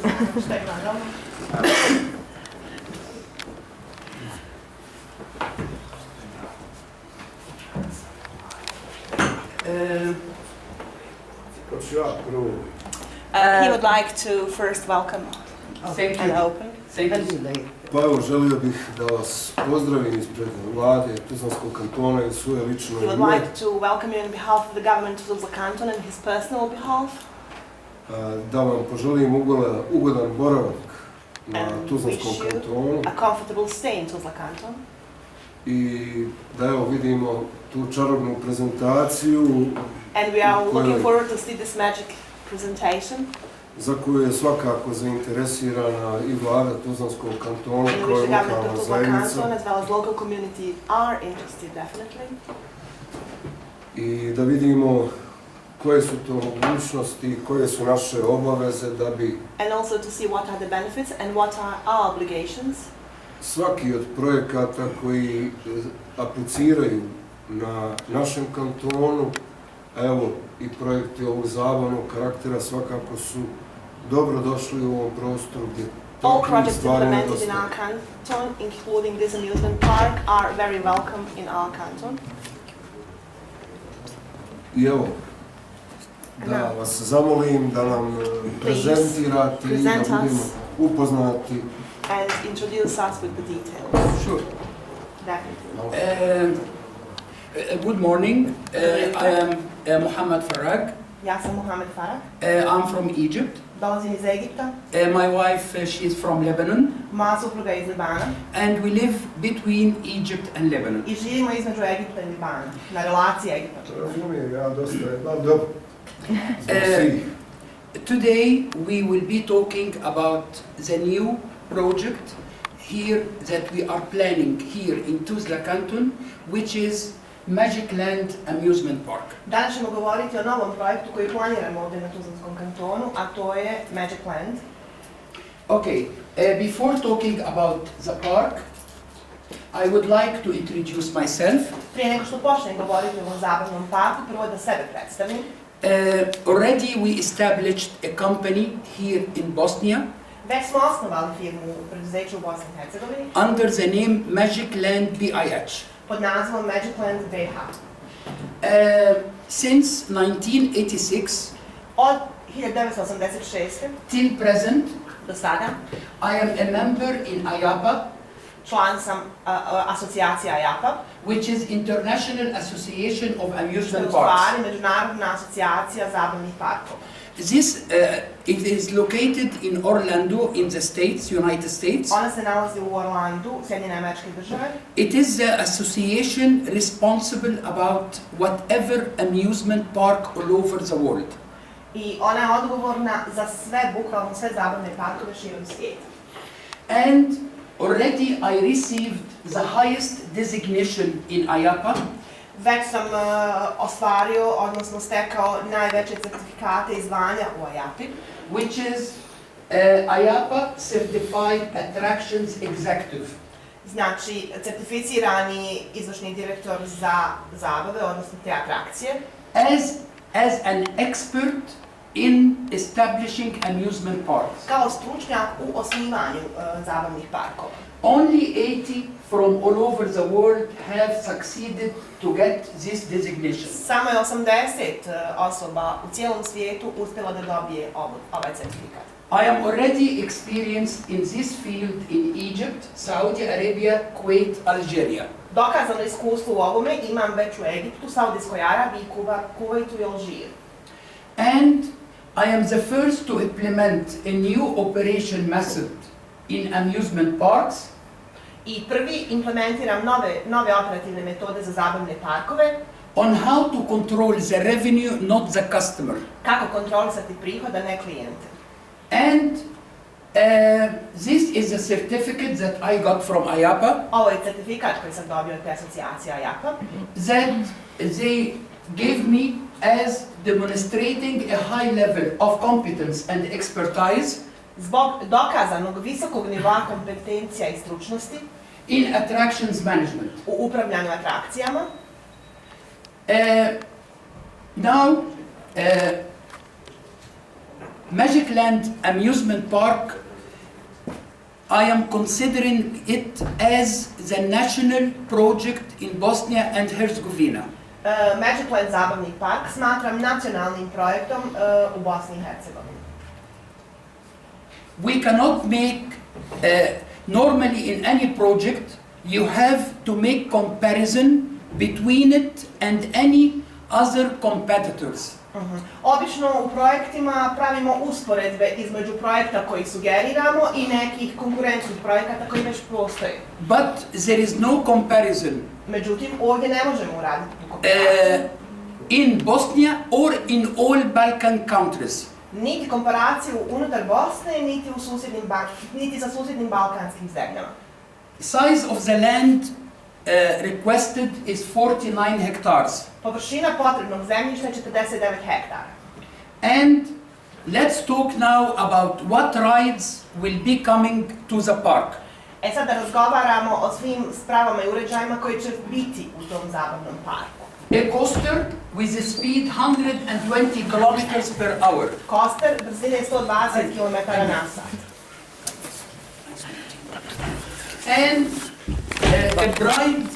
He would like to first welcome and open. Pa evo, želio bih da vas pozdravim ispred vlade Tuzlanskog kantona i svoje lično ime. He would like to welcome you on behalf of the government of Tuzla Canton and his personal behalf. Da vam poželim ugodan boravak na Tuzlanskom kantonu. A comfortable stay in Tuzla Canton. I da evo vidimo tu čarobnu prezentaciju. And we are looking forward to see this magic presentation. Za koju je svakako zainteresirana i vlada Tuzlanskog kantona kao i lokalna zajednica. As well as local community are interested definitely. I da vidimo koje su to mogućnosti, koje su naše obaveze da bi and also to see what are the benefits and what are our obligations. Svaki od projekata koji apliciraju na našem kantonu, evo i projekti ovog zabavnog karaktera svakako su dobro došli u ovom prostoru gdje all projects implemented in our canton, including this amusement park, are very welcome in our canton. I evo, da vas zamolim da nam prezentirate i da budemo upoznati. And introduce us with the details. Sure. Definitely. Good morning. I am Mohamed Farrag. Ja sam Mohamed Farrag. I'm from Egypt. Dolazim iz Egipta. My wife, she is from Lebanon. Moja supruga je iz Libana. And we live between Egypt and Lebanon. I živimo između Egipta i Libana, na relaciji Egipta. Razumijem, ja dosta dobro. Today we will be talking about the new project here that we are planning here in Tuzla Canton, which is Magic Land Amusement Park. Danas ćemo govoriti o novom projektu koji planiramo ovdje na Tuzlanskom kantonu, a to je Magic Land. Okay, before talking about the park, I would like to introduce myself. Prije nego što počnem govoriti o ovom zabavnom parku, prvo da sebe predstavim. Already we established a company here in Bosnia. Već smo osnovali firmu u preduzeću u Bosni i Herzegovini. Under the name Magic Land BIH. Pod nazivom Magic Land BH. Since 1986 od 1986. till present, do sada, I am a member in IAPA. Član sam asocijacije IAPA. Which is International Association of Amusement Parks. Parks. Međunarodna asocijacija zabavnih parkova. This it is located in Orlando in the States, United States. Ona se nalazi u Orlandu, Sjedinjene Američke Države. It is the association responsible about whatever amusement park all over the world. I ona je odgovorna za sve, bukvalno sve zabavne parkove širom svijeta. And already I received the highest designation in IAPA. Već sam ostvario, odnosno stekao najveće certifikate i zvanja u IAPI. Which is IAPA Certified Attractions Executive. Znači, certificirani izvršni direktor za zabave, odnosno te atrakcije. As an expert in establishing amusement parks. Kao stručnjak u osnivanju zabavnih parkova. Only 80 from all over the world have succeeded to get this designation. Samo je 80 osoba u cijelom svijetu uspjelo da dobije ovaj certifikat. I am already experienced in this field in Egypt, Saudi Arabia, Kuwait, Algeria. Dokazano iskustvo u ovome imam već u Egiptu, Saudijskoj Arabiji, Kuvajtu i Alžiru. And I am the first to implement a new operation method in amusement parks. I prvi implementiram nove operativne metode za zabavne parkove. On how to control the revenue, not the customer. Kako kontrolisati prihod, a ne klijente. And this is a certificate that I got from IAPA. Ovo je certifikat koji sam dobio od te asocijacije IAPA. That they gave me as demonstrating a high level of competence and expertise. Zbog dokazanog visokog nivoa kompetencija i stručnosti in attractions management. U upravljanju atrakcijama. Magic Land Amusement Park, I am considering it as the national project in Bosnia and Herzegovina. Magic Land zabavni park smatram nacionalnim projektom u Bosni i Hercegovini. We cannot make, normally in any project, you have to make comparison between it and any other competitors. Obično u projektima pravimo usporedbe između projekta koji sugeriramo i nekih konkurentskih projekata koji već postoje. But there is no comparison Međutim, ovdje ne možemo uraditi tu komparaciju. in Bosnia or in all Balkan countries. Niti komparaciju unutar Bosne, niti sa susjednim balkanskim zemljama. Size of the land requested is 49 hectares. Površina potrebnog zemljišta je 49 hektara. And let's talk now about what rides will be coming to the park. Sad da razgovaramo o svim spravama i uređajima koji će biti u tom zabavnom parku. A coaster with a speed 120 kilometers per hour. Coaster brzine 120 km/h. And a bride,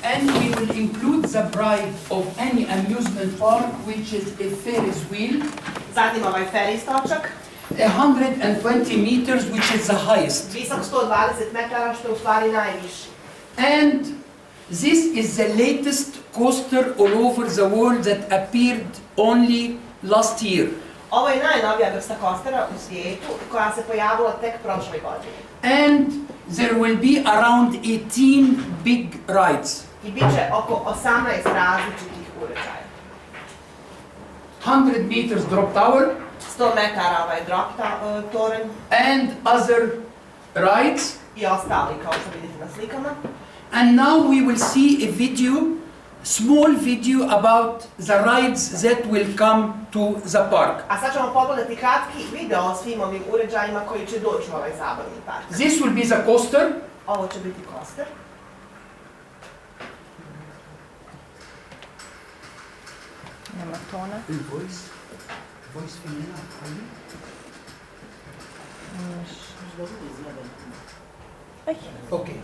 and we will include the bride of any amusement park, which is a Ferris wheel, Zatim ovaj ferry točak, 120 meters, which is the highest. visok 120 metara, što je u stvari najviši. And this is the latest coaster all over the world that appeared only last year. Ovo je najnovija vrsta kostera u svijetu koja se pojavila tek prošle godine. And there will be around 18 big rides. I bit će oko 18 različitih uređaja. 100 meters drop tower 100 metara ovaj drop toren and other rides. i ostali kao što vidite na slikama. And now we will see a video, small video about the rides that will come to the park. A sad ćemo pogledati kratki video o svim ovim uređajima koji će doći u ovaj zabavni park. This will be the coaster. Ovo će biti coaster. Nema tona. Voice femina, Okay.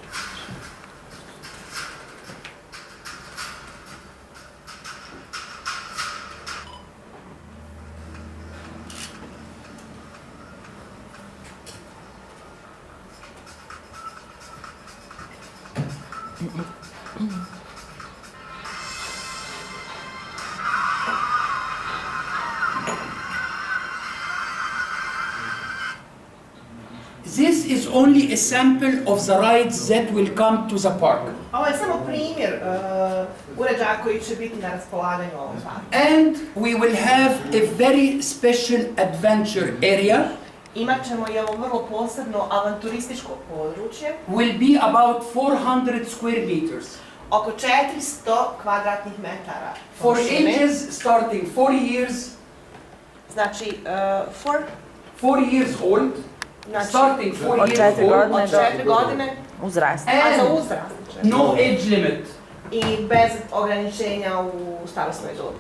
This is only a sample of the rides that will come to the park. Ovo je samo primjer uređaja koji će biti na raspolaganju u ovom parku. And we will have a very special adventure area. Imat ćemo i ovo vrlo posebno avanturističko područje. Will be about 400 square meters. Oko 400 kvadratnih metara. For površine. ages starting 4 years, Znači, 4 years old, znači starting 4 Od years 4 old, godine od 4 godine, uzrasta. a za and uzrast. no age limit. I bez ograničenja u starosnoj dobi.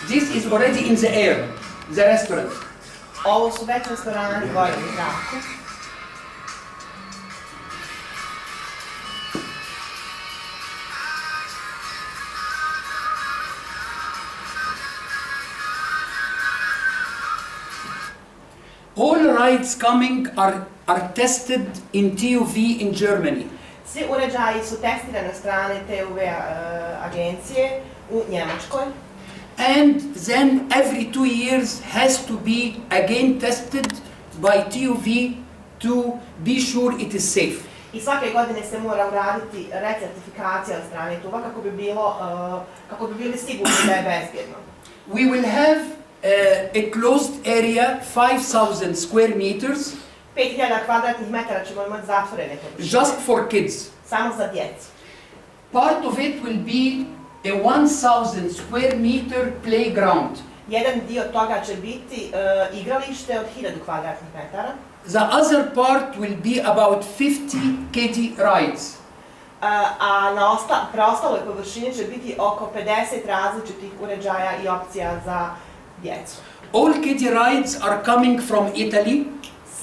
This is already in the air, the restaurant. Ovo su već restorani gore u zraku. All rides coming are tested in TUV in Germany. Svi uređaji su testirani od strane TUV agencije u Njemačkoj. And then every 2 years has to be again tested by TUV to be sure it is safe. I svake godine se mora uraditi recertifikacija od strane TUV-a kako bi bili sigurni da je bezbjedno. We will have a closed area, 5,000 square meters, 5000 kvadratnih metara ćemo imati zatvorene površine. just for kids. Samo za djecu. Part of it will be a 1,000 square meter playground. Jedan dio toga će biti igralište od 1000 kvadratnih metara. The other part will be about 50 kiddie rides. A na preostaloj površini će biti oko 50 različitih uređaja i opcija za djecu. All kiddie rides are coming from Italy,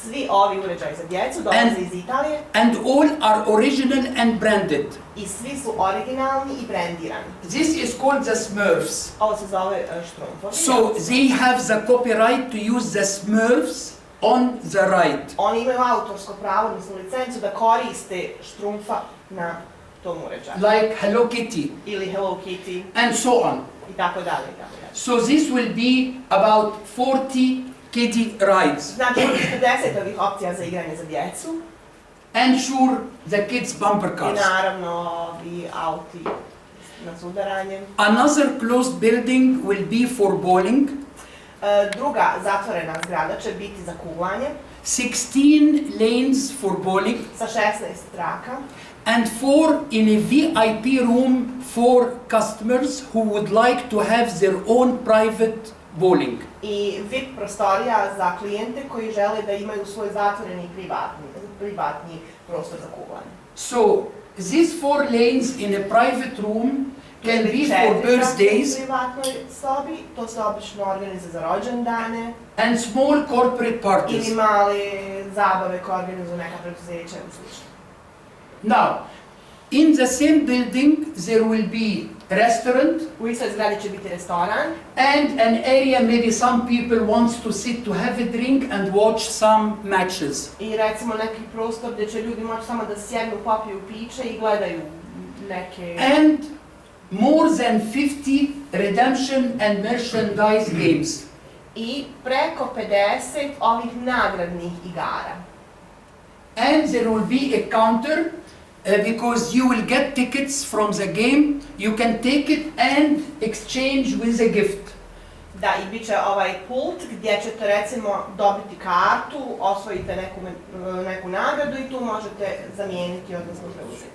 Svi ovi uređaji za djecu dolaze iz Italije and all are original and branded. i svi su originalni i brendirani. This is called the Smurfs. Ovo se zove štrumfovi. So they have the copyright to use the Smurfs on the ride. Oni imaju autorsko pravo, odnosno licencu da koriste štrumfa na tom uređaju. Like Hello Kitty Ili Hello Kitty and so on. i tako dalje i tako dalje. So this will be about 40 kiddie rides. Znači, 40 ovih opcija za igranje za djecu And sure, the kids' bumper i cars. naravno i auti na sudaranje. Another closed building will be for bowling. Druga zatvorena zgrada će biti za kuvanje 16 lanes for bowling, sa 16 traka and 4 in a VIP room for customers who would like to have their own private bowling. i VIP prostorija za klijente koji žele da imaju svoj zatvoreni privatni prostor za kuvanje. So these 4 lanes in a private room can be for birthdays U privatnoj sobi, to se obično organizuje za rođendane and small corporate parties. ili male zabave koje organizuju neka preduzeća i slično. Now, in the same building there will be restaurant U istoj zgradi će biti restoran and an area maybe some people wants to sit to have a drink and watch some matches. i recimo neki prostor gdje će ljudi moći samo da sjednu, popiju piće i gledaju neke... And more than 50 redemption and merchandise games. I preko 50 ovih nagradnih igara. And there will be a counter because you will get tickets from the game. You can take it and exchange with a gift. Da, i bit će ovaj pult gdje ćete recimo dobiti kartu, osvojite neku nagradu i tu možete zamijeniti, odnosno preuzeti.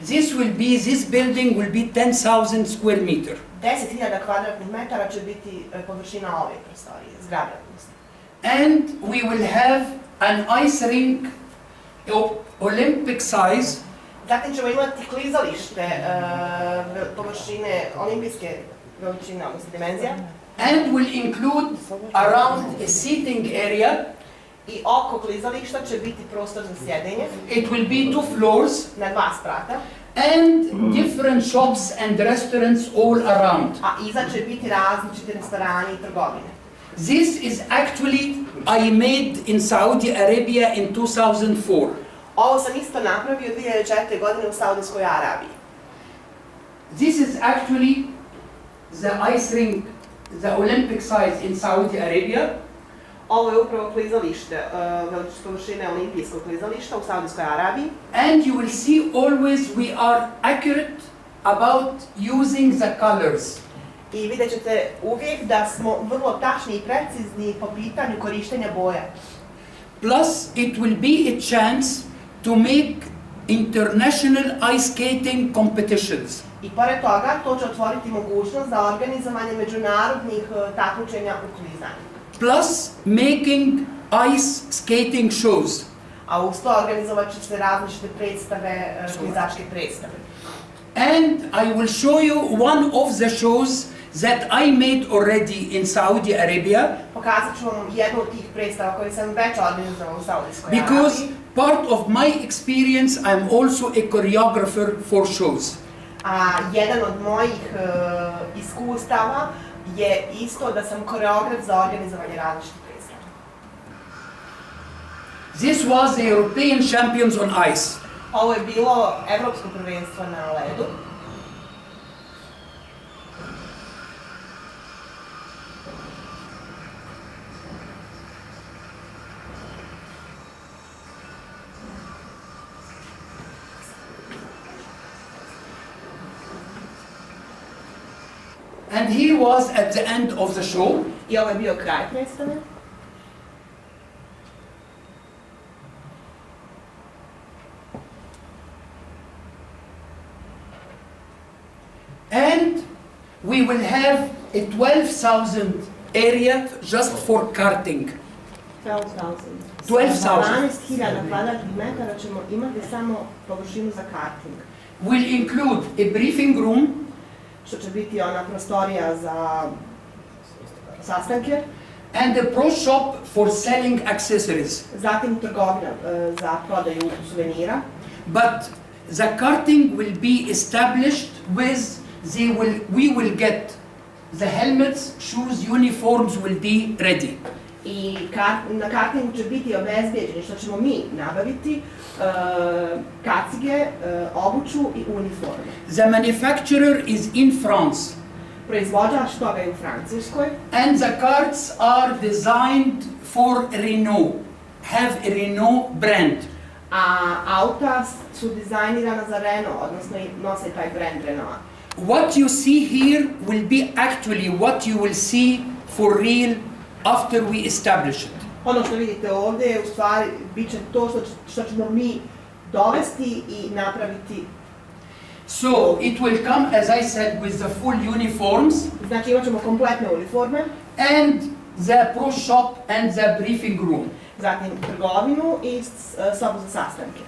This building will be 10,000 square meter. 10.000 kvadratnih metara će biti površina ove prostorije, zgrade. And we will have an ice rink Olympic size. Zatim ćemo imati klizalište površine olimpijske veličine, odnosno dimenzija. And will include around a seating area. I oko klizališta će biti prostor za sjedenje. It will be 2 floors. Na 2 sprata. And different shops and restaurants all around. A iza će biti različiti restorani i trgovine. This is actually I made in Saudi Arabia in 2004. Ovo sam isto napravio 2004. godine u Saudijskoj Arabiji. This is actually the ice rink, the Olympic size in Saudi Arabia. Ovo je upravo klizalište, površine olimpijskog klizališta u Saudijskoj Arabiji. And you will see always we are accurate about using the colors. I vidjet ćete uvijek da smo vrlo tačni i precizni po pitanju korištenja boja. Plus, it will be a chance to make international ice skating competitions. I pored toga, to će otvoriti mogućnost za organizovanje međunarodnih takmičenja u klizanju. Plus, making ice skating shows. A uz to organizovat će se različite predstave, klizačke predstave. And I will show you one of the shows that I made already in Saudi Arabia. Pokazat ću vam jednu od tih predstava koje sam već organizovala u Saudijskoj Arabiji. Because part of my experience, I am also a choreographer for shows. A jedan od mojih iskustava je isto da sam koreograf za organizovanje različitih predstava. This was the European Champions on Ice. Ovo je bilo evropsko prvenstvo na ledu. And here was at the end of the show. I ovo je bio kraj predstave. And we will have a 12,000 area just for karting. 12.000. 12,000 12.000 kvadratnih metara ćemo imati samo površinu za karting. will include a briefing room, Što će biti ona prostorija za sastanke, and a pro shop for selling accessories. zatim trgovina za prodaju suvenira. But the karting will be established with we will get the helmets, shoes, uniforms will be ready. I na kartingu će biti obezbijeđeni što ćemo mi nabaviti, kacige, obuću i uniforme. The manufacturer is in France, Proizvođač toga je u Francuskoj, and the carts are designed for Renault, have a Renault brand. a auta su dizajnirana za Renault, odnosno nose taj brand Renault. What you see here will be actually what you will see for real after we establish it. Ono što vidite ovdje je u stvari bit će to što ćemo mi dovesti i napraviti. So it will come, as I said, with the full uniforms Znači imat ćemo kompletne uniforme, and the pro shop and the briefing room. zatim trgovinu i sobu za sastanke.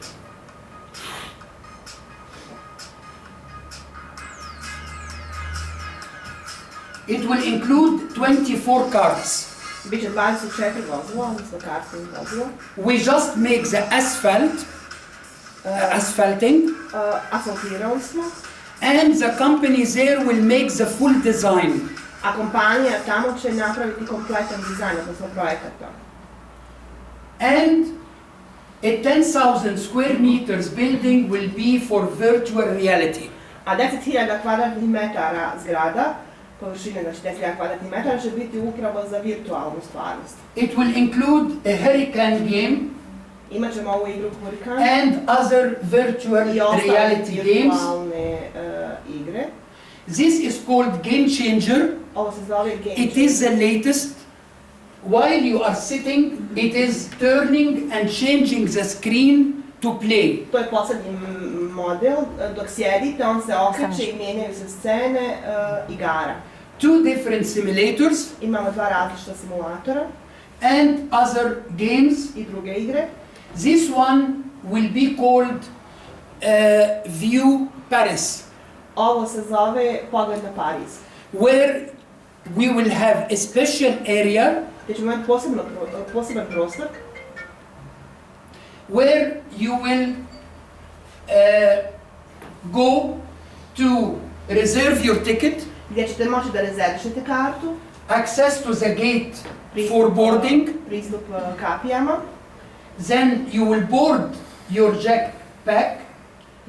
It will include 24 carts. Biće 24 vozila, odnosno karting vozila. We just make the asphalting, Asfaltirali smo, and the company there will make the full design. a kompanija tamo će napraviti kompletan dizajn, odnosno projekat toga. And a 10,000 square meters building will be for virtual reality. A 10.000 kvadratnih metara zgrada, površine, znači 10.000 kvadratnih metara, će biti upravo za virtualnu stvarnost. It will include a hurricane game Imaćemo ovu igru Hurrikan and other virtual i ostale reality games. virtualne igre. This is called Game Changer. Ovo se zove Game It is the latest. While you are sitting, it is turning and changing the screen to play. To je posljednji model, dok sjedite, on se okreće i mijenjaju se scene igara. Two different simulators Imamo dva različita simulatora and other games. i druge igre. This one will be called View Paris, Ovo se zove Pogled na Pariz, where we will have a special area gdje ćemo imati poseban prostor where you will go to reserve your ticket, gdje ćete moći da rezervišete kartu, access to the gate for boarding, pristup kapijama, then you will board your backpack,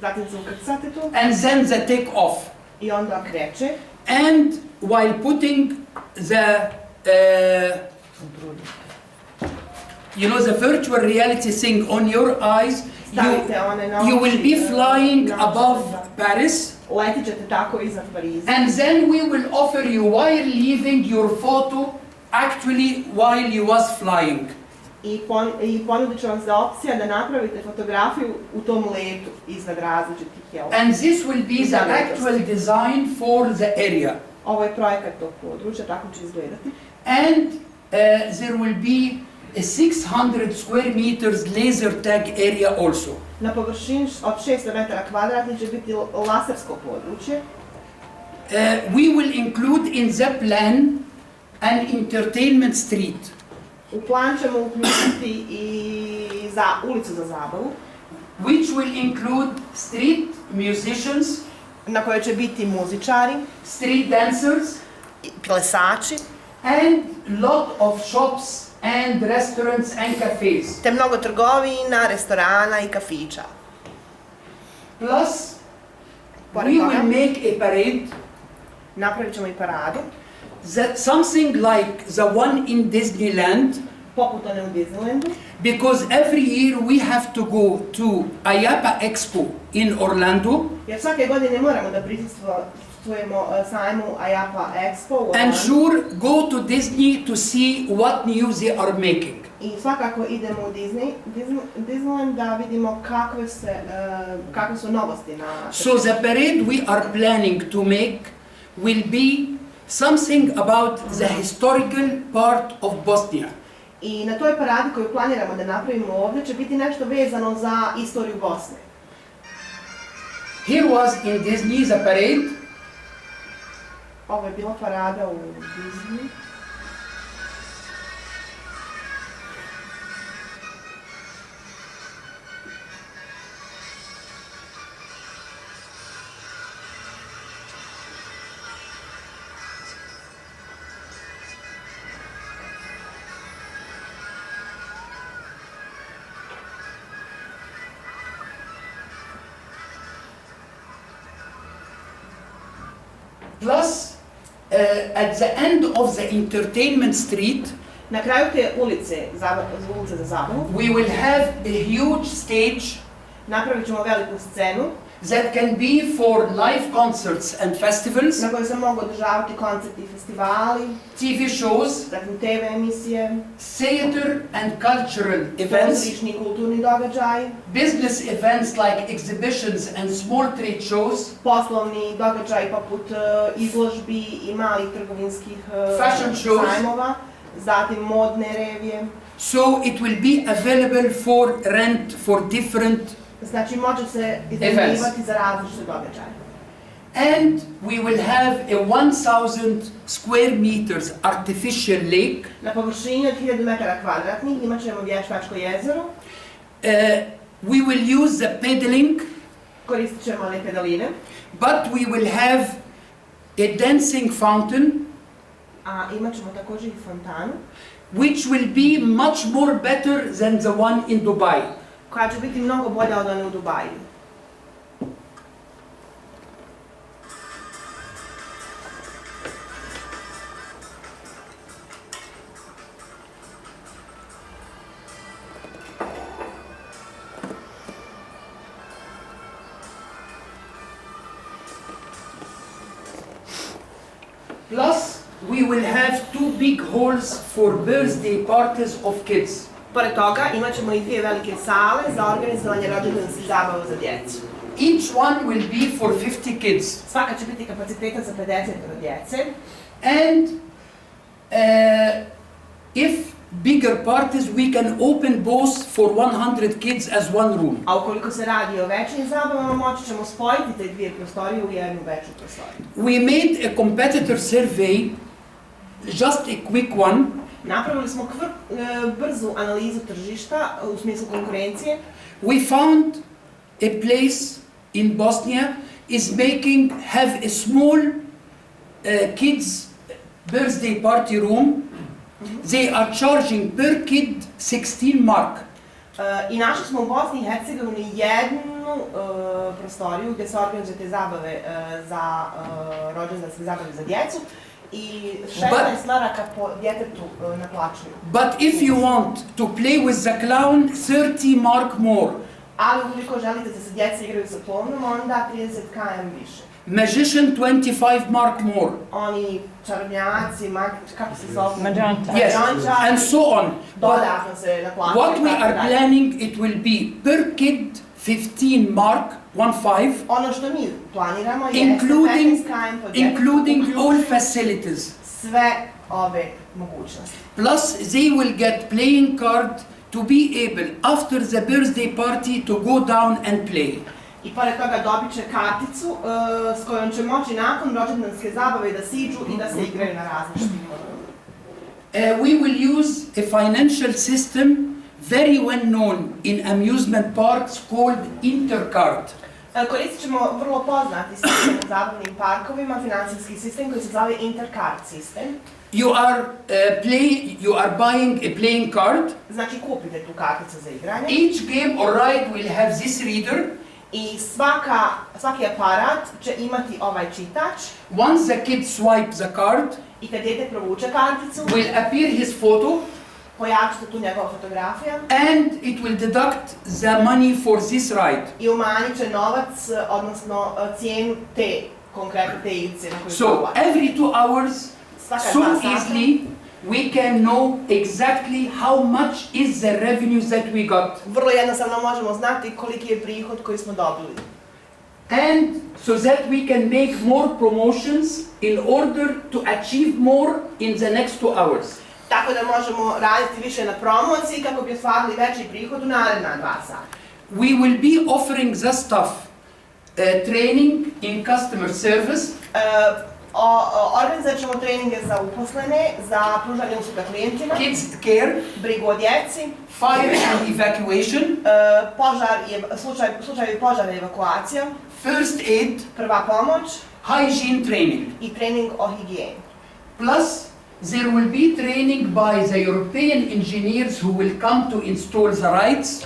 zatim se ukrcate tu and then the take off. i onda kreće. And while putting the the virtual reality thing on your eyes, Stavite one na you will be oči, flying na above oči, Paris, letit ćete tako iznad Pariza. and then we will offer you while leaving your photo actually while you was flying. I ponudit ću vam za opcija da napravite fotografiju u tom letu iznad različitih jelova. And this will be the actual design for the area. Ovo je projekat tog područja, tako će izgledati. And there will be a 600 square meters laser tag area also. Na površini od 600 metara kvadratnih će biti lasersko područje. We will include in the plan an entertainment street, U plan ćemo uključiti i za ulicu za zabavu, which will include street musicians, na kojoj će biti muzičari, street dancers, plesači, and lot of shops and restaurants and cafes. te mnogo trgovina, restorana i kafića. Plus, Pored we toga, will make a parade, napravit ćemo i paradu, something like the one in Disneyland, poput one u Disneylandu, because every year we have to go to IAPA Expo in Orlando jer svake godine moramo da prisustvujemo sajmu IAPA Expo u and Orlandu. sure go to Disney to see what new they are making. I svakako idemo u Disneyland da vidimo kakve su novosti na So the parade we are planning to make will be something about the historical part of Bosnia. I na toj paradi koju planiramo da napravimo ovdje će biti nešto vezano za istoriju Bosne. Here was in Disney the parade. Ovo je bila parada u Disney. Plus, at the end of the entertainment street, Na kraju te ulice za zabavu we will have a huge stage napravit ćemo veliku scenu that can be for live concerts and festivals, na kojoj se mogu održavati koncerti i festivali, TV shows, zatim TV emisije, theater and cultural events, pozorišni i kulturni događaji, business events like exhibitions and small trade shows, poslovni događaji poput izložbi i malih trgovinskih Fashion shows. sajmova, zatim modne revije. so it will be available for rent for different, Znači može se iznajmljivati za različite događaje. and we will have a 1000 square meters artificial lake. Na površini od 1000 metara kvadratnih imat ćemo vještačko jezero, We will use the pedaling, koristit ćemo one pedaline, but we will have a dancing fountain, a imat ćemo također i fontanu, which will be much more better than the one in Dubai. koja će biti mnogo bolja od one u Dubaju. Plus, we will have 2 big halls for birthday parties of kids. Pored toga imat ćemo i 2 velike sale za organizovanje rođendanskih zabava za djecu. Each one will be for 50 kids. Svaka će biti kapaciteta za 50 djece. And if bigger parties, we can open both for 100 kids as one room. A ukoliko se radi o većim zabavama, moći ćemo spojiti te 2 prostorije u jednu veću prostoriju. We made a competitor survey, just a quick one. Napravili smo brzu analizu tržišta u smislu konkurencije. We found a place in Bosnia is have a small kids birthday party room. They are charging per kid 16 mark. I našli smo u Bosni i Hercegovini jednu prostoriju gdje se organizuju te zabave za rođendanske zabave za djecu i 16 maraka po djetetu naplaćuju. But if you want to play with the clown, 30 mark more. Ali ukoliko želite da se djeca igraju sa klovnom, onda 30 km više. Magician, 25 mark more. Oni čarobnjaci, kako se zove? Mađanča. Yes, and so on. Dodatno se naplaćuju. What we are planning, it will be per kid 15 mark, 15, Ono što mi planiramo je including 15 km po djetetu, all uključujući facilities. sve ove mogućnosti. Plus, they will get playing card to be able, after the birthday party, to go down and play. I pored toga dobit će karticu s kojom će moći nakon rođendanske zabave da siđu i da se igraju na različitim We will use a financial system very well known in amusement parks called Intercard. Koristit ćemo vrlo poznati sistem u zabavnim parkovima, financijski sistem koji se zove Intercard sistem. You are buying a playing card. Znači kupite tu karticu za igranje. Each game or ride will have this reader. I svaki aparat će imati ovaj čitač. Once the kid swipes the card, I kad dijete provuče karticu, will appear his photo, pojavit će tu njegova fotografija. and it will deduct the money for this ride. I umanjit će novac, odnosno cijenu te konkretne te igrice na koju se So ulazi. every 2 hours, Svaka so 2 sata easily, we can know exactly how much is the revenues that we got. vrlo jednostavno možemo znati koliki je prihod koji smo dobili. And so that we can make more promotions in order to achieve more in the next 2 hours. Tako da možemo raditi više na promociji kako bi ostvarili veći prihod u naredna 2 sata. We will be offering the staff training in customer service, Organizat ćemo treninge za uposlene, za pružanje usluga klijentima, kids care, brigu o djeci, fire and evacuation, slučajevi požara i evakuacija, first aid, prva pomoć hygiene training. i trening o higijeni. Plus, there will be training by the European engineers who will come to install the rights.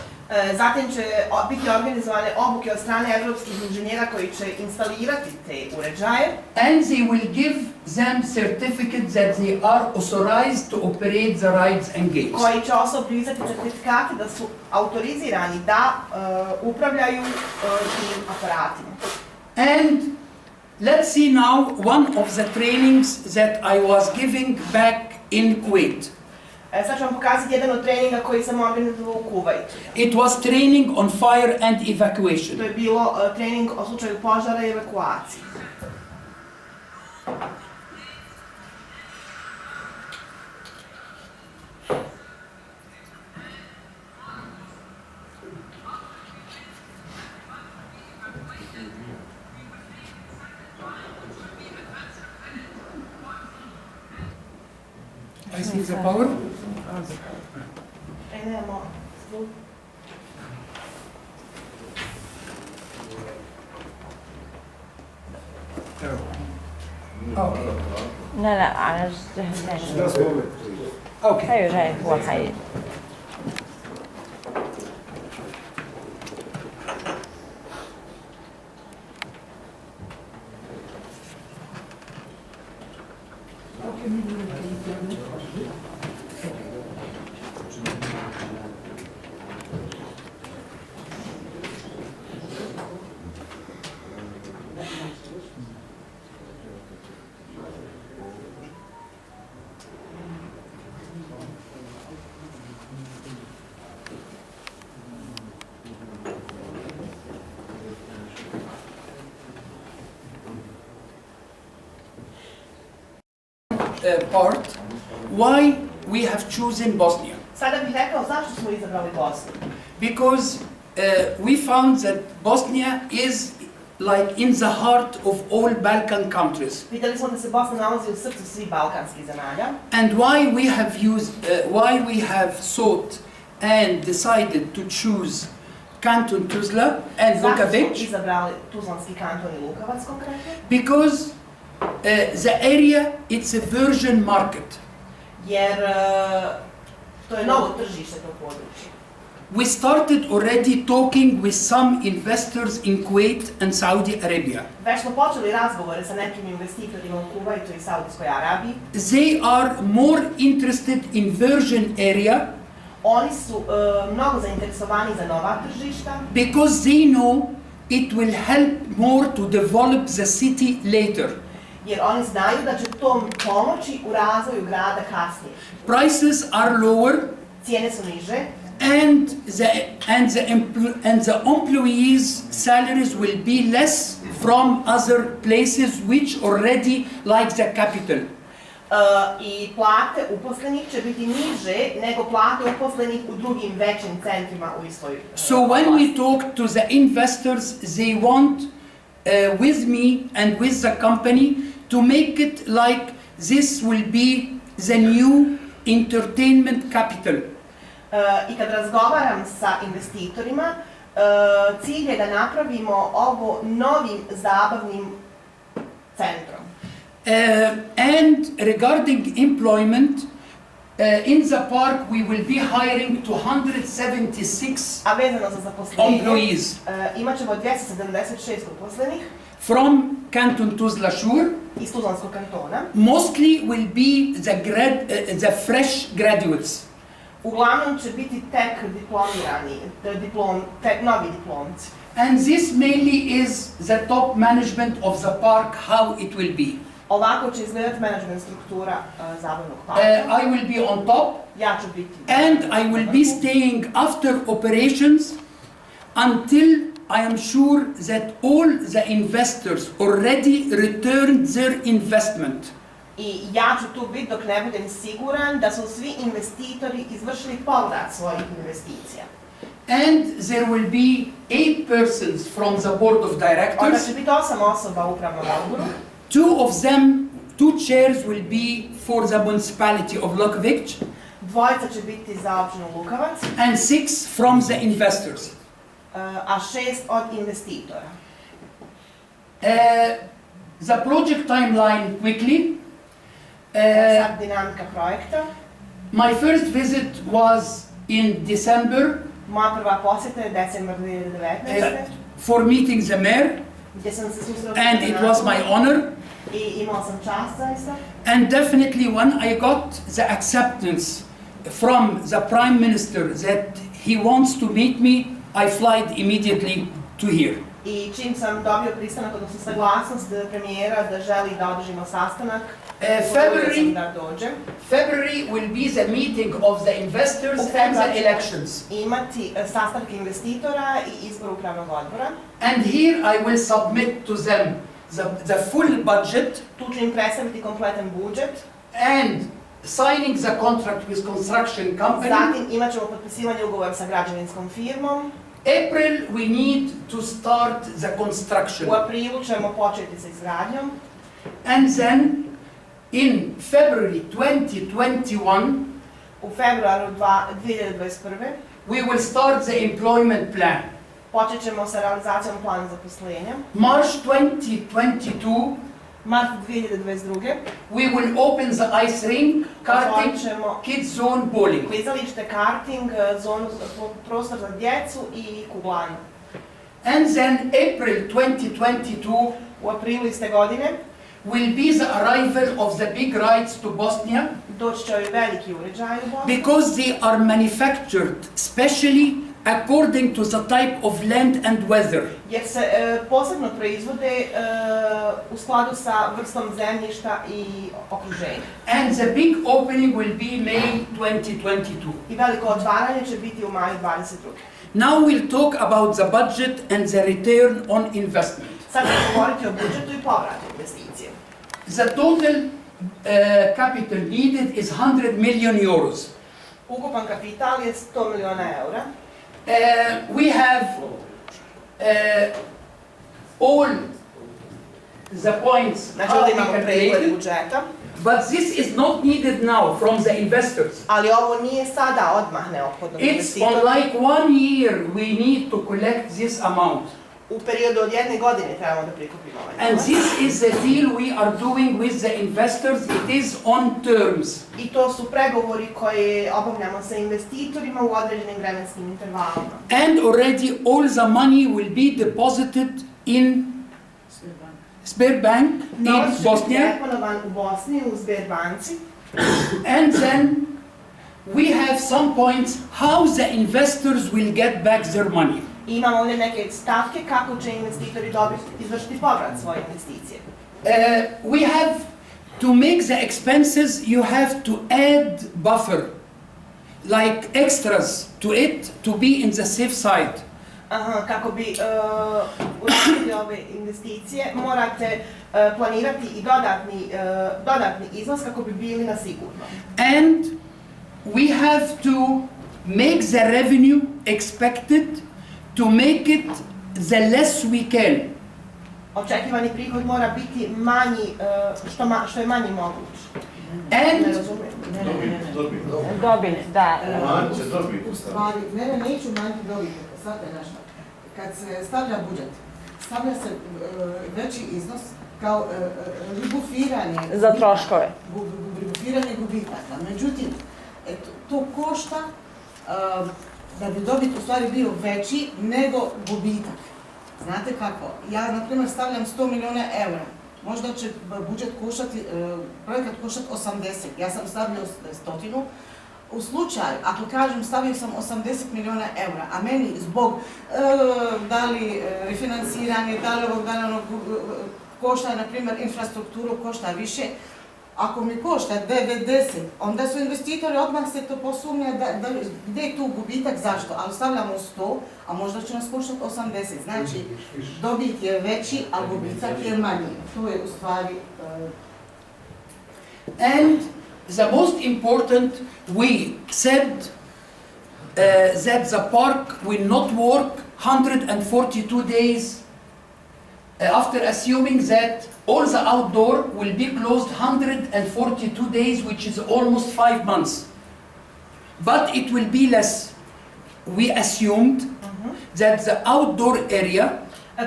Zatim će biti organizovane obuke od strane evropskih inženjera koji će instalirati te uređaje. And they will give them certificates that they are authorized to operate the rides and gates. Koji će osobi izdati certifikate da su autorizirani da upravljaju tim aparatima. And let's see now one of the trainings that I was giving back in Kuwait. Sad ću vam pokazati jedan od treninga koji sam organizovao u Kuvajtu. It was training on fire and evacuation. To je bilo trening o slučaju požara i evakuacije. I see the power. Nemamo zvuk. Okay. لا لا على جهاز Just a moment, please. Okay. هاي جاي هو حي Part why we have chosen Bosnia, Sada bih rekao zašto smo izabrali Bosnu. because we found that Bosnia is like in the heart of all Balkan countries. Vidjeli smo da se Bosna nalazi u srcu svih balkanskih zemalja. And why we have thought and decided to choose Canton Tuzla and Zašto smo Lukovic, izabrali Tuzlanski kanton i Lukovac konkretno? because the area, it's a virgin market. Jer to je novo tržište to područje. We started already talking with some investors in Kuwait and Saudi Arabia. Već smo počeli razgovore sa nekim investitorima u Kuvajtu i Saudijskoj Arabiji. They are more interested in virgin area Oni su mnogo zainteresovani za nova tržišta, because they know it will help more to develop the city later. jer oni znaju da će tom pomoći u razvoju grada kasnije. Prices are lower Cijene su niže, and the employees' salaries will be less from other places which already like the capital. I plate uposlenih će biti niže nego plate uposlenih u drugim većim centrima u istoj So when we talk to the investors, they want with me and with the company to make it like this will be the new entertainment capital. I kad razgovaram sa investitorima, cilj je da napravimo ovo novim zabavnim centrom. And regarding employment, in the park we will be hiring 276 A vezano za zaposlenje, employees imat ćemo 276 uposlenih from Canton Tuzla Shur. iz Tuzlanskog kantona. Mostly will be the fresh graduates. Uglavnom će biti tek diplomirani, novi diplomci. And this mainly is the top management of the park, how it will be. Ovako će izgledati menadžment struktura zabavnog parka. I will be on top, Ja ću biti and I will be staying after operations until I am sure that all the investors already returned their investment. I ja ću tu biti dok ne budem siguran da su svi investitori izvršili povrat svojih investicija. And there will be 8 persons from the board of Onda directors. će biti 8 osoba u upravnom odboru. 2 chairs will be for the municipality of Lukovic, Dvojica će biti za općinu Lukavac, and 6 from the investors. a 6 od investitora. The project timeline quickly. Sad dinamika projekta. My first visit was in December Moja prva posjeta je decembar 2019. for meeting the mayor, Gdje sam se susrela and it was my honor. I imala sam čast zaista. And definitely when I got the acceptance from the prime minister that he wants to meet me, I flied immediately to here. I čim sam dobio pristanak, odnosno saglasnost premijera da želi da održimo sastanak, odlučio sam da dođem. February will be the meeting of the investors and the elections. Imati sastanak investitora I izbor upravnog odbora. And here I will submit to them the full budget Tu ću im predstaviti kompletan budžet. and signing the contract with construction company. Zatim imat ćemo potpisivanje ugovora sa građevinskom firmom. April we need to start the construction. U aprilu ćemo početi sa izgradnjom. And then in February 2021 U februaru 2021. we will start the employment plan. Počet ćemo sa realizacijom plana zaposlenja. March 2022 Mart 2022. we will open the ice rink, karting, Otvorit ćemo kids zone, bowling. klizalište, karting, prostor za djecu I kuglanje. And then April 2022 U aprilu iste godine will be the arrival of the big rides to Bosnia, doći će ovi veliki uređaji u Bosni. because they are manufactured specially according to the type of land and weather. Jer se posebno proizvode u skladu sa vrstom zemljišta I okruženja. And the big opening will be May 2022. I veliko otvaranje će biti u maju 22. Now we'll talk about the budget and the return on investment. Sad ćemo govoriti o budžetu I povratu investicije. The total capital needed is 100 million euros. Ukupan kapital je 100 miliona eura. We have all the points Znači how ovdje we imamo can pregled relate it, budžeta. but this is not needed now from the investors. Ali ovo nije sada odmah neophodno It's investitora. on like 1 year we need to collect this amount. U periodu od 1 godine trebamo da prikupimo ovaj And novac. this is the deal we are doing with the investors. It is on terms. I to su pregovori koje obavljamo sa investitorima u određenim vremenskim intervalima. And already all the money will be deposited in Sberbank in Novac će biti Bosnia. deponovan u Bosni, u Sberbanci. And then we have some points how the investors will get back their money. I imamo ovdje neke stavke kako će investitori izvršiti povrat svoje investicije. We have to make the expenses, you have to add buffer, like extras to it to be in the safe side. Kako bi uradili ove investicije, morate planirati I dodatni iznos kako bi bili na sigurno. And we have to make the revenue expected to make it the less we can. Očekivani prihod mora biti manji, što je manji moguć. And Ne razumijem. Dobit, da. U stvari, neću manjiti dobiti, sad je nešto. Kad se stavlja budžet, stavlja se veći iznos kao ribufiranje. Za troškove. Ribufiranje gubitaka. Međutim, to košta da bi dobit u stvari bio veći nego gubitak. Znate kako? Ja, na primjer, stavljam 100 miliona eura. Možda će budžet koštati, projekat koštati 80. Ja sam stavio 100. U slučaju, ako kažem stavio sam 80 miliona eura, a meni zbog da li refinanciranje, da li ovog, da li onog, košta, na primjer, infrastrukturu, košta više, ako mi košta 90, onda su investitori odmah se to posumnja gdje je tu gubitak, zašto? Ali stavljamo 100, a možda će nas koštati 80. Znači, dobit je veći, a gubitak je manji. To je u stvari... And the most important, we said that the park will not work 142 days after assuming that all the outdoor will be closed 142 days, which is almost 5 months. But it will be less. We assumed that the outdoor area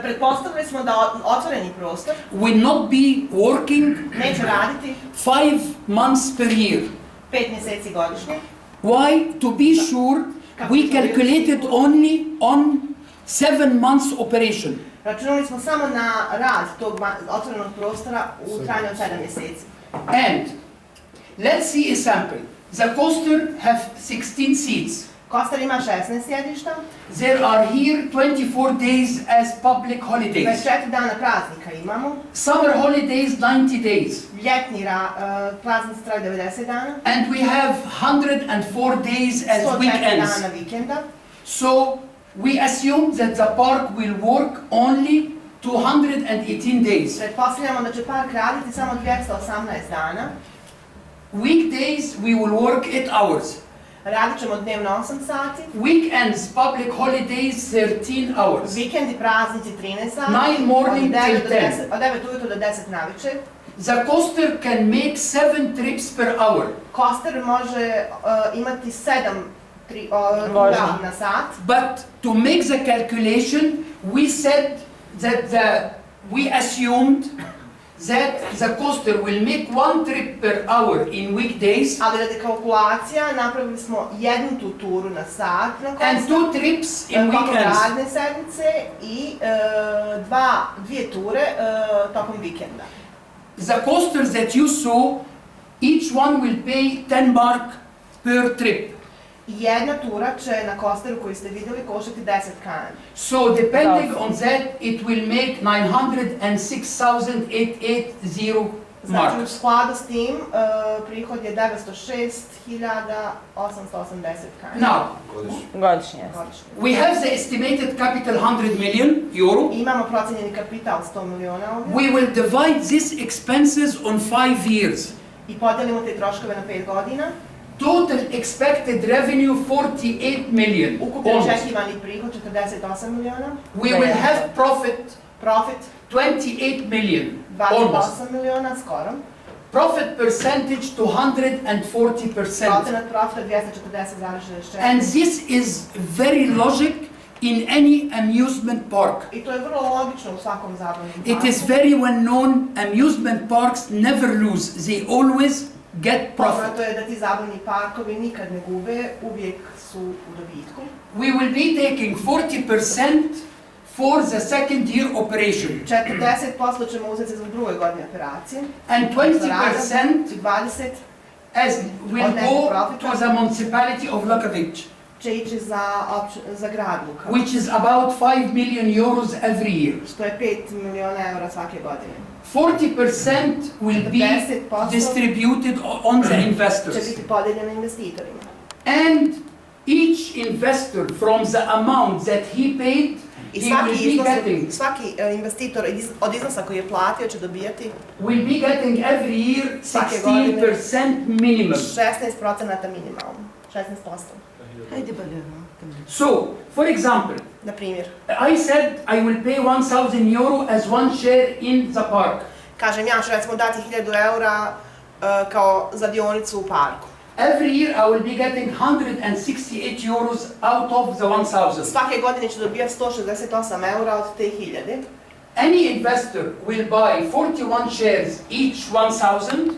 Pretpostavili smo da otvoreni prostor will not be working neće raditi 5 months per year. 5 mjeseci godišnje. Why? To be sure, we calculated only on 7 months operation. Računali smo samo na rad tog otvorenog prostora u trajanju od 7 mjeseci. And let's see a sample. The coaster have 16 seats. Kostar ima 16 sjedišta. There are here 24 days as public holidays. 24 dana praznika imamo. Summer holidays 90 days. Ljetni praznici traju 90 dana. And we have 104 days as 104 weekends. dana vikenda. So we assume that the park will work only 218 days. Pretpostavljamo da će park raditi samo 218 dana. Weekdays we will work 8 hours. Radit ćemo dnevno 8 sati. Weekends, public holidays 13 hours. Vikendi, praznici 13 sati. 9 morning till 10. Od 9 ujutro do 10 navečer. The coaster can make 7 trips per hour. Coaster može imati 7 tura na sat. But to make the calculation, we said that we assumed that the coaster will make 1 trip per hour in weekdays. Ali radi kalkulacija napravili smo jednu tu turu na sat na and 2 trips in weekends. Radne sedmice i dvije ture tokom vikenda. The coasters that you saw, each one will pay 10 mark per trip. Jedna tura će na coasteru koji ste vidjeli koštati 10 kana. So depending on that, it will make 906,880 Znači u marks. skladu s tim prihod je 906.880 kana. Now, Godišnje. we have the estimated capital 100 million euro. Imamo procijenjeni kapital 100 miliona ovdje. We will divide these expenses on 5 years. I podijelimo te troškove na 5 godina. Total expected revenue 48 million. Ukupni almost. očekivani prihod 48 miliona. We will have profit Profit 28 million. Almost. 28 miliona skoro. Profit percentage to 140%. Procenat profita 240,64. And this is very logic in any amusement park. I to je vrlo logično u svakom zabavnom parku. It is very well known amusement parks never lose. They always get profit. Poznato je da ti zabavni parkovi nikad ne gube, uvijek su u dobitku. We will be taking 40% for the second year operation. 40% ćemo uzeti za drugoj godini operacije. And 20% 20 as will go to the municipality of Lukovic, će ići za grad Luka. which is about 5 million euros every year. Što je 5 miliona eura svake godine. 40% will be 40% distributed on the će investors. biti podijeljeno investitorima. And each investor from the amount that he paid, I he will be getting svaki investitor od iznosa koji je platio će dobijati will be getting every year 16% minimum. 16% minimalno. 16%. So, for example, Na primjer, I said I will pay 1,000 euro as one share in the park. kažem ja ću recimo dati 1000 eura kao za dionicu u parku. Every year I will be getting 168 euros out of the 1,000. Svake godine ću dobijati 168 eura od te 1000. Any investor will buy 41 shares each 1,000.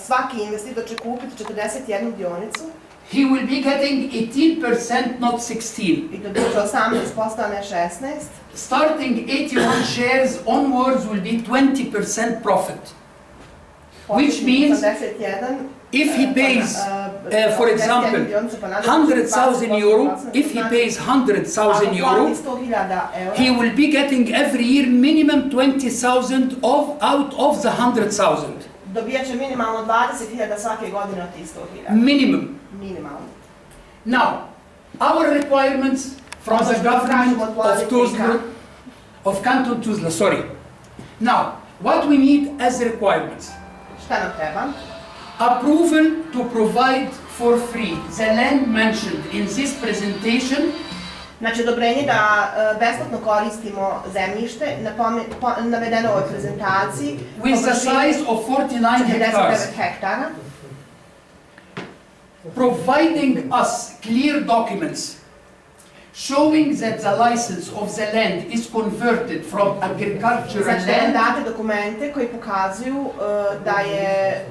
Svaki investitor će kupiti 41 dionicu He will be getting 18%, not 16. i dobit će 18%, a ne 16. Starting 81 shares onwards will be 20% profit. Which means 81, if he pays, for example, 100,000 euro, if he pays 100,000 euro, he will be getting every year minimum 20,000 out of the 100,000. Dobijat će minimalno 20.000 svake godine od tih 100.000. Minimum. Minimalno. Now, our requirements from the government of Tuzla, of Canton Tuzla, sorry. Now, what we need as requirements? Šta nam treba? approval to provide for free the land mentioned in this presentation Znači, odobrenje da besplatno koristimo zemljište navedeno u ovoj prezentaciji with the size of 49 hectares, 49 hektara, providing us clear documents showing that the license of the land is converted from agricultural znači da nam land date dokumente koji pokazuju da je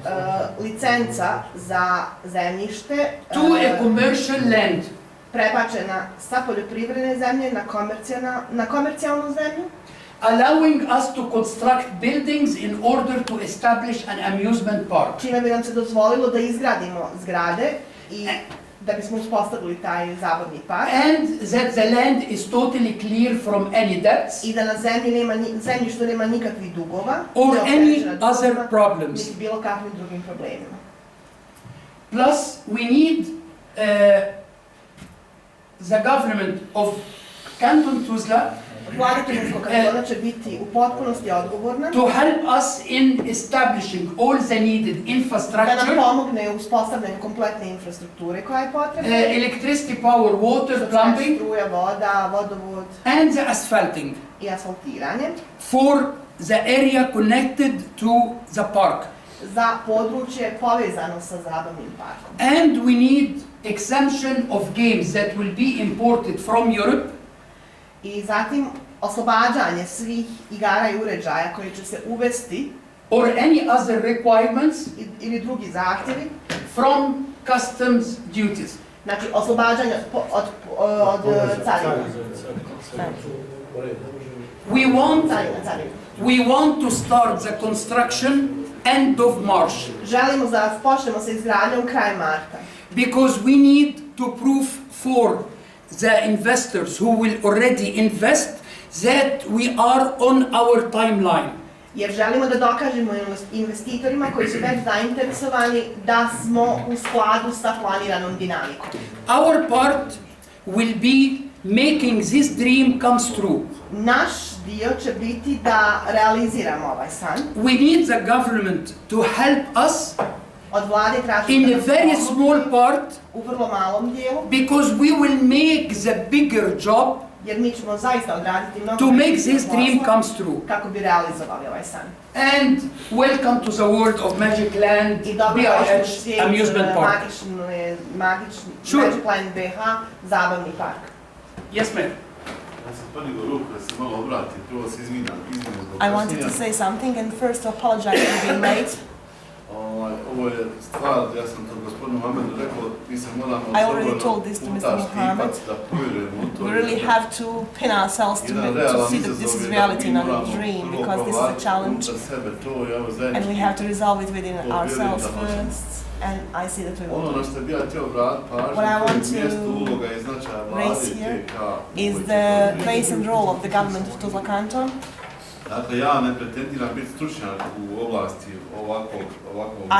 licenca za zemljište to a commercial land, prebačena sa poljoprivredne zemlje na komercijalnu zemlju, allowing us to construct buildings in order to establish an amusement park. čime bi nam se dozvolilo da izgradimo zgrade i da bismo uspostavili taj zabavni park. And that the land is totally clear from any debts I da na zemljištu nema nikakvih dugova, or any neopterećena dugova, other problems. niti bilo kakvim drugim problemima. Plus, we need the government of Canton Tuzla Vlada Tuzlanskog kantona će biti u potpunosti odgovorna to help us in establishing all the needed da nam infrastructure, pomogne u uspostavljanju kompletne infrastrukture koja je potrebna. electricity, power, water, plumbing, Struja, voda, vodovod and the asphalting i asfaltiranje for the area connected to the park. za područje povezano sa zabavnim parkom. And we need exemption of games that will be imported from Europe I zatim oslobađanje svih igara i uređaja koji će se uvesti or any other requirements ili drugi zahtjevi, from customs duties. znači oslobađanje od carina. We want to start the construction end of March Želimo da počnemo sa izgradnjom krajem marta. because we need to prove for the investors who will already invest that we are on our timeline. Jer želimo da dokažemo investitorima koji su već zainteresovani da smo u skladu sa planiranom dinamikom. Our part will be making this dream comes true. Naš dio će biti da realiziramo ovaj san. We need the government to help us Od vlade tražimo in da a nam very pomogne small part u vrlo malom dijelu, because we will make the bigger job jer mi ćemo zaista odraditi mnogo to make veći this dream posla comes true. kako bi realizovali ovaj san. And welcome to the world of Magic Land I dobro došli u BIH svijet Amusement Park. magični Sure. Magic Land BH, zabavni park. Yes, ma'am. Ja sam podigao ruku da se malo obratim, prvo se izvinjam zbog I wanted to say something and first to apologize for being late. Ovo je stvar, ja sam to gospodinu Mohamedu rekao, mi se moramo I already told this to Mr. Mohammed. da povjerujemo u to. We really have to pin ourselves to see that this is reality, not a dream, because this is a challenge and we have to resolve it within ourselves first. And I see that we will Ono do na it. što bi ja htio vratiti What I pažnju, want to je mjesto, to uloga i značaja raise vlade here TK. is the place and role of the government of Tuzla Canton. Dakle, ja ne pretendiram biti stručnjak u oblasti ovakvog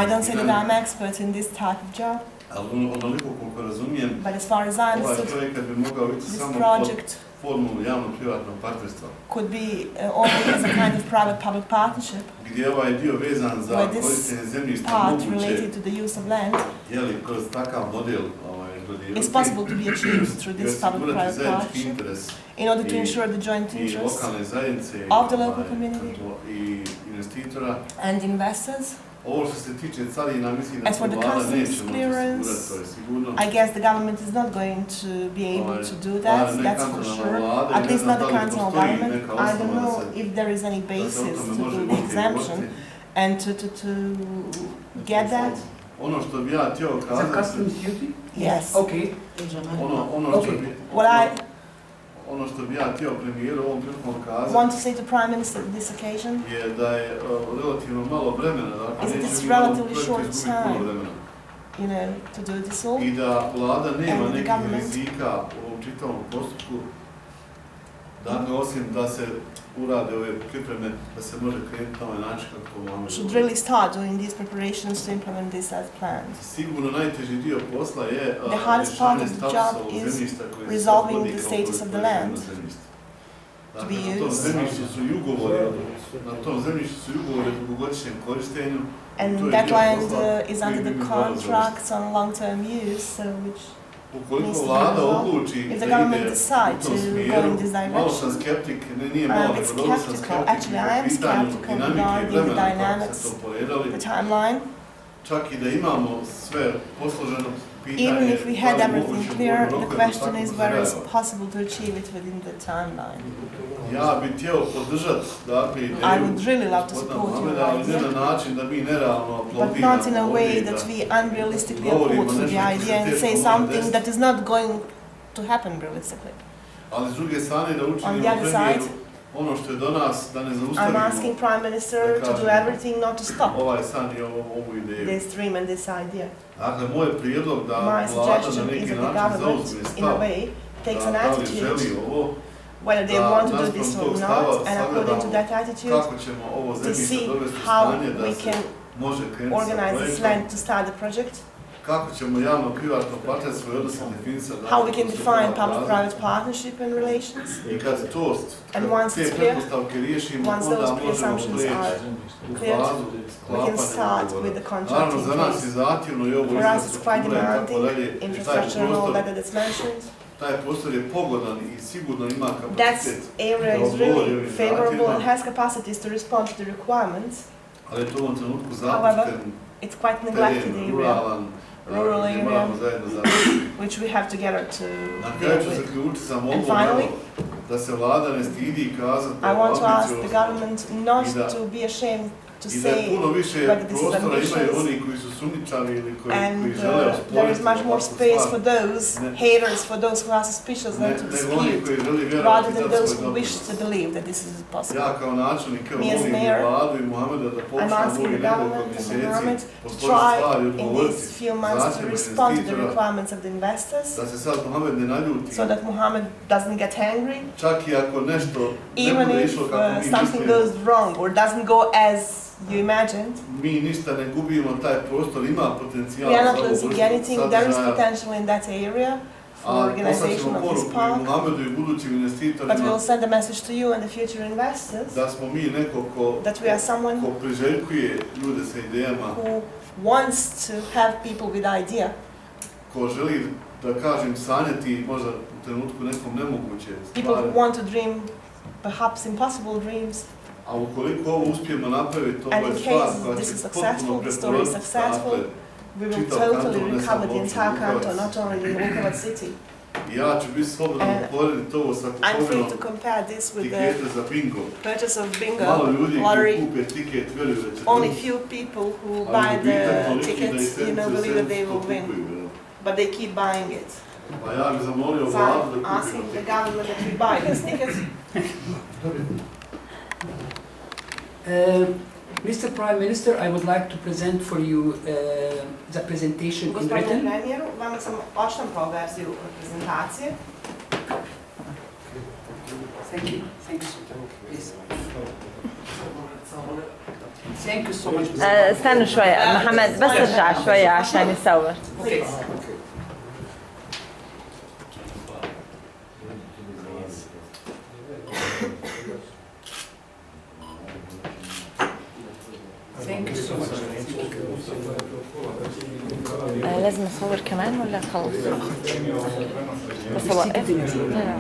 I don't say that I'm expert in this type of job, ali onoliko koliko razumijem, but as far as I ovaj understood, projekat bi mogao biti this samo pod project formulu javno-privatnog partnerstva, could be only as a kind of private-public partnership, gdje je ovaj dio vezan za where this korištenje zemljišta part moguće, related to the use of land jeli, kroz takav model is possible to be achieved through this public-private zajednički partnership interes in order to ensure the joint i interests lokalne zajednice of the local community i investitora. and investors. Ovo što se tiče carina, mislim da As for the vlada customs neće moći clearance, osigurati, to je sigurno. I guess the government is not going to be able to do that, that's for sure. At least not the cantonal government. I don't know if there is any basis to do the exemption and to get that. Ono što bi ja htio The kazati, customs duty? Yes. Okay. ono što bi ja htio premijeru ovom prilikom kazati, Want to say to Prime Minister this occasion je da je relativno malo vremena, dakle Is it neće this mi ovom relatively projektu short izgubiti puno time? vremena. to do this all. I da vlada nema And the nekih government. rizika u ovom čitavom postupku, dakle osim da se urade ove pripreme, da se može krenuti na ovaj način kako imamo. Should really start doing these preparations to implement this as planned. Sigurno najteži dio posla je The hardest part of the job is resolving the status of the land. to be Na tom used. zemljištu su i ugovori, o dugogodišnjem korištenju. And that land is under the contracts on long-term use, so which Ukoliko vlada odluči if da the government ide decide u tom to go smjeru, in this malo sam direction, skeptik, nije I'm malo, a bit nego dobro sam skeptical. skeptik Actually, I am po pitanju skeptical dinamike i regarding the vremena kako dynamics, se to poredali. the timeline. Čak i da imamo sve posloženo, pitanje Even if we had da li je everything moguće clear, u the roku question tako is brzo whether it's reagovati. possible to achieve it within the timeline. Ja bih htio podržati dakle I ideju would really love to gospodina support your Mohameda, ali ne idea, na način da mi nerealno but aplaudiramo not in a way ovdje i that da we unrealistically govorimo applaud to the nešto idea and što se say teško može something desiti. that is not going to happen realistically. ali s druge strane da On učinimo the other premijeru side, ono što je do nas, da ne I'm zaustavimo asking Prime Minister to do everything not to stop ovaj san i ovu ideju. this dream and this idea. Dakle, moj prijedlog da My vlada na suggestion neki is that the način government, zauzme in a stav way, takes an da li attitude želi ovo, whether they da want to do naspram this tog or stava not, and according to that attitude, kako ćemo ovo to zemljište see dovesti u how stanje da we se can može krenuti sa organize this projektom, land to start the project, kako ćemo javno-privatno partnerstvo i odnosno definisati. how we can define public-private partnership and relations, I kad to, and once te it's clear, pretpostavke riješimo, once onda those možemo pre-assumptions prijeći are u cleared, fazu we can start sklapanja with the ugovora. Naravno, contracting za nas je phase. zahtjevno i ovo For us it's quite infrastruktura i tako demanding, dalje. I taj infrastructure and all prostor, that that's mentioned. taj prostor je pogodan i sigurno ima That kapacitet, area is really favorable and has capacities to respond to the requirements. ali je to u ovom trenutku However, zapušten it's quite neglected teren, area, ruralan, rural gdje area. moramo zajedno završiti. which we have together to Na deal kraju ću with. zaključiti sa And molbom finally, da se vlada ne stidi i kazati I want to ask the ambiciozno government not I da- to be ashamed to i da je say puno više whether this is prostora imaju ambitious, oni koji su sumnjičavi ili koji and žele there is osporiti much more ovakvu space stvar, for those Ne. haters, for those who are suspicious than to nego oni dispute, koji želi rather vjerovati than da those svoj who wish doprinos. to believe that this is possible. Ja kao načelnik, evo Me as molim i mayor, vladu i Mohameda da I'm počnemo asking ovih the nekoliko government and the mjeseci government po to svojoj try stvari in odgovoriti these few months to zahtjevima respond to the investitora, requirements of the investors, da se sad Mohamed ne naljuti, so that Mohammed doesn't get angry, čak i ako nešto ne even bude if išlo kako mi something mislimo. goes wrong or doesn't go as you imagined. Mi ništa ne gubimo, taj prostor ima potencijal We are za not ovu losing vrstu anything. There is sadržaja, potential in that area for a organization poslaćemo of this poruku i park, Mohamedu i budućim but we investitorima will send a message to you and the future investors da smo mi neko that we are someone ko priželjkuje ljude sa idejama, who wants to have people with idea, ko želi, da kažem, sanjati možda u trenutku nekom nemoguće people stvari. who want to dream perhaps impossible dreams, A ukoliko ovo uspijemo napraviti, ovo and je in stvar case koja this će is potpuno successful, the story is preporoditi successful, dakle, we will čitav totally kanton, ne recover samo the entire općinu canton, Lukovac. not only the Lukovac city. I ja ću biti slobodan And uporediti ovo sa I'm free kupovinom to compare this with the tikete za bingo. purchase of bingo, Malo ljudi koji lottery. kupe tiket vjeruju da će Only dobiti, few people who ali buy gubitak the toliki da i tickets, you know, sedmice believe that they to will win, kupuju, jel? but they keep buying it. Pa ja bih zamolio So vladu I'm da asking kupimo the tiket. government that we buy these tickets. Mr. Prime Minister, I would like to present for you the presentation in Gospodine written. premijeru, vama sam odštampao verziju prezentacije. Thank you. Thank you so much. Yes. Thank you so much. استنوا شوية محمد بس ارجع شوية عشان يصور. Please. Thank you so much. لازم اصور كمان ولا خلص؟ بس اوقف؟ لا لا.